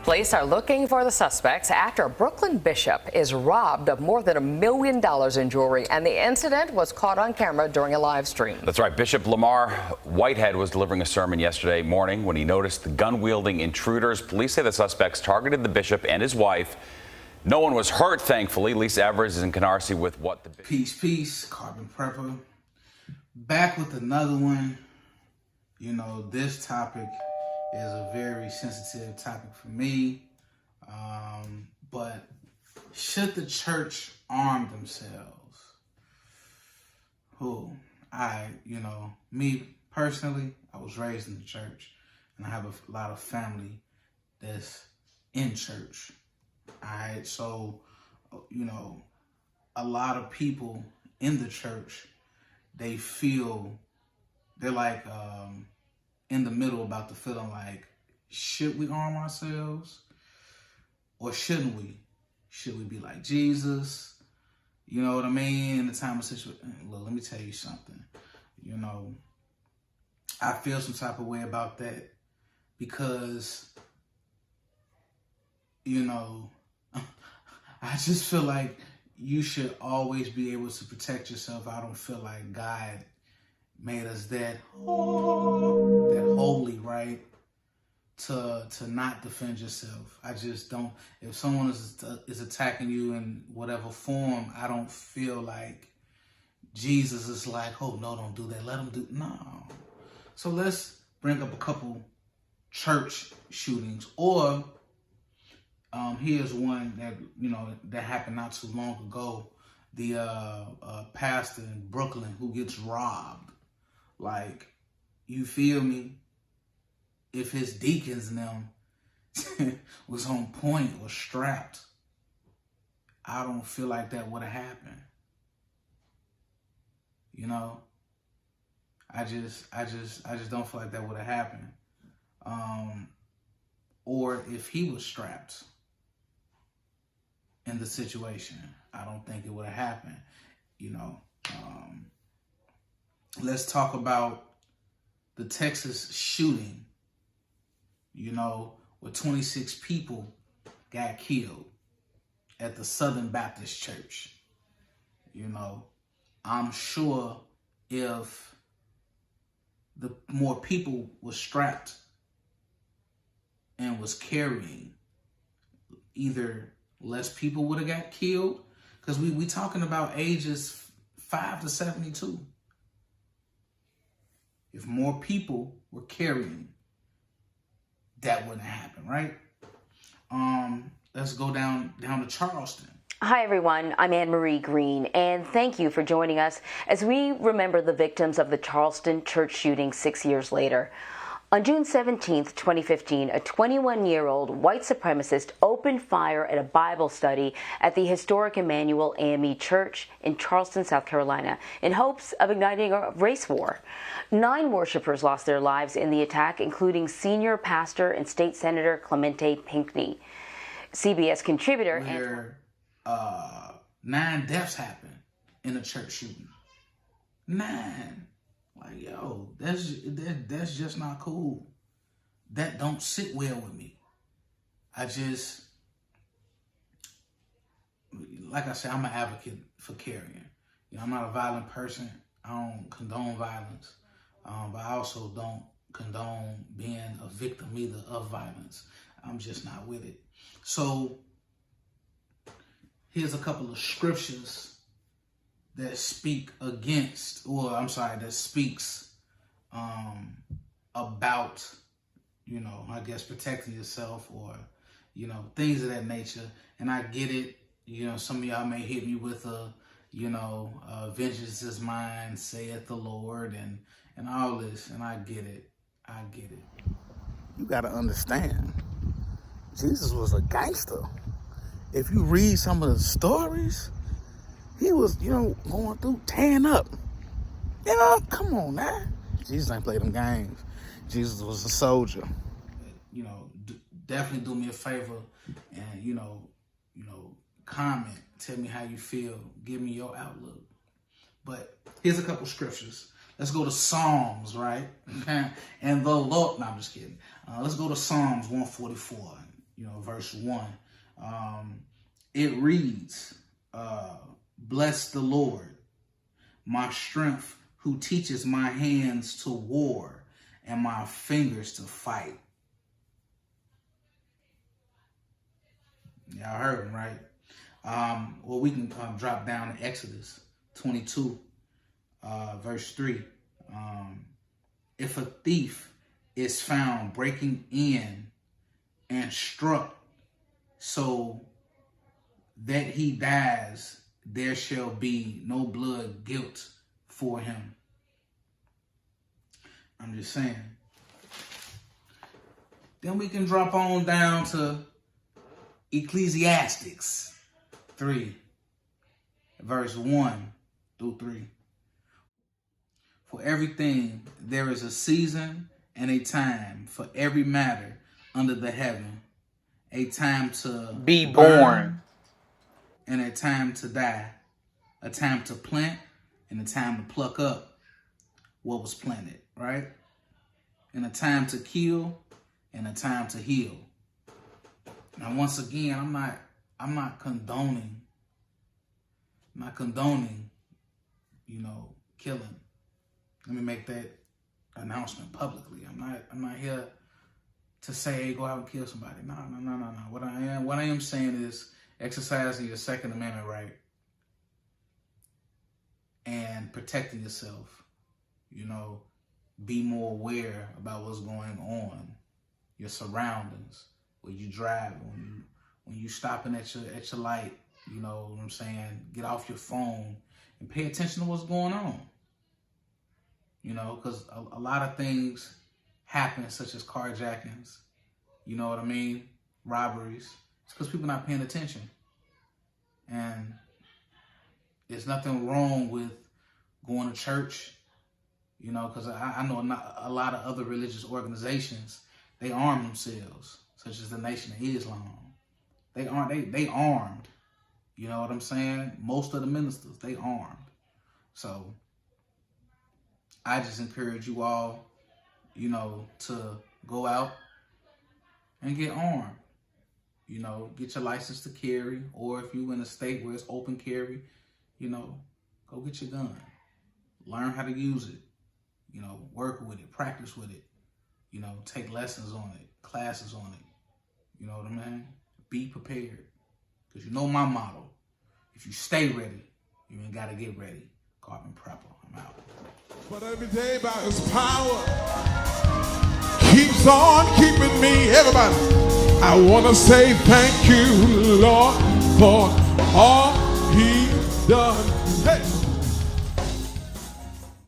Police are looking for the suspects after a Brooklyn bishop is robbed of more than $1 million in jewelry, and the incident was caught on camera during a live stream. That's right. Bishop Lamar Whitehead was delivering a sermon yesterday morning when he noticed the gun-wielding intruders. Police say the suspects targeted the bishop and his wife. No one was hurt, thankfully. Lisa Evers is in Canarsie with what the... Peace, Carbon Prepper. Back with another one. You know, this topic is a very sensitive topic for me. But should the church arm themselves? Me personally, I was raised in the church, and I have a lot of family that's in church. Alright, so, a lot of people in the church, they feel, they're like, in the middle about the feeling like, should we arm ourselves or shouldn't we? Should we be like Jesus? You know what I mean? In the time of situation. Look, let me tell you something. I feel some type of way about that because, I just feel like you should always be able to protect yourself. I don't feel like God made us that holy, right? To not defend yourself. I just don't. If someone is attacking you in whatever form, I don't feel like Jesus is like, oh no, don't do that. Let them do. No. So let's bring up a couple church shootings. Or here's one that that happened not too long ago. The pastor in Brooklyn who gets robbed. Like, you feel me? If his deacons and them was on point or strapped, I don't feel like that would have happened. I just don't feel like that would have happened. Or if he was strapped in the situation, I don't think it would have happened. Let's talk about the Texas shooting, where 26 people got killed at the Southern Baptist Church. I'm sure if the more people were strapped and was carrying, either less people would have got killed, because we talking about ages 5 to 72. If more people were carrying, that wouldn't happen, right? Let's go down to Charleston. Hi, everyone. I'm Anne-Marie Green, and thank you for joining us as we remember the victims of the Charleston church shooting 6 years later. On June 17, 2015, a 21-year-old white supremacist opened fire at a Bible study at the historic Emmanuel AME Church in Charleston, South Carolina, in hopes of igniting a race war. 9 worshipers lost their lives in the attack, including senior pastor and state senator Clemente Pinckney. CBS contributor... Where 9 deaths happened in a church shooting. 9. Like, yo, that's just not cool. That don't sit well with me. Like I said, I'm an advocate for carrying. I'm not a violent person. I don't condone violence. But I also don't condone being a victim either of violence. I'm just not with it. So here's a couple of scriptures that speak against, that speaks about, I guess protecting yourself or, things of that nature. And I get it. Some of y'all may hit me with vengeance is mine, saith the Lord, and all this. And I get it. You got to understand, Jesus was a gangster. If you read some of the stories, he was, going through, tearing up. Come on now. Jesus ain't played them games. Jesus was a soldier. Definitely do me a favor and, comment. Tell me how you feel. Give me your outlook. But here's a couple scriptures. Let's go to Psalms, right? And the Lord, no, I'm just kidding. Let's go to Psalms 144. verse 1. It reads, bless the Lord, my strength, who teaches my hands to war and my fingers to fight. Y'all heard him, right? Well, we can drop down to Exodus 22, verse 3. If a thief is found breaking in and struck so that he dies, there shall be no blood guilt for him. I'm just saying. Then we can drop on down to Ecclesiastes 3, verse 1 through 3. For everything there is a season and a time for every matter under the heaven, a time to be born and a time to die, a time to plant and a time to pluck up what was planted, right? And a time to kill and a time to heal. Now, once again, I'm not condoning, killing. Let me make that announcement publicly. I'm not here to say, hey, go out and kill somebody. No. What I am saying is exercising your Second Amendment right and protecting yourself. Be more aware about what's going on, your surroundings, where you drive, when you stopping at your light. You know what I'm saying? Get off your phone and pay attention to what's going on. Because a lot of things happen, such as carjackings, you know what I mean? Robberies. It's because people not paying attention. And there's nothing wrong with going to church, because I know a lot of other religious organizations, they arm themselves, such as the Nation of Islam. They armed. You know what I'm saying? Most of the ministers, they armed. So I just encourage you all, to go out and get armed. Get your license to carry, or if you're in a state where it's open carry, go get your gun. Learn how to use it. Work with it, practice with it. Take lessons on it, classes on it. You know what I mean? Be prepared. Because my motto, if you stay ready, you ain't got to get ready. Carbon Prepper, I'm out. But every day by his power keeps on keeping me. Everybody, I want to say thank you, Lord, for all he's done. Hey!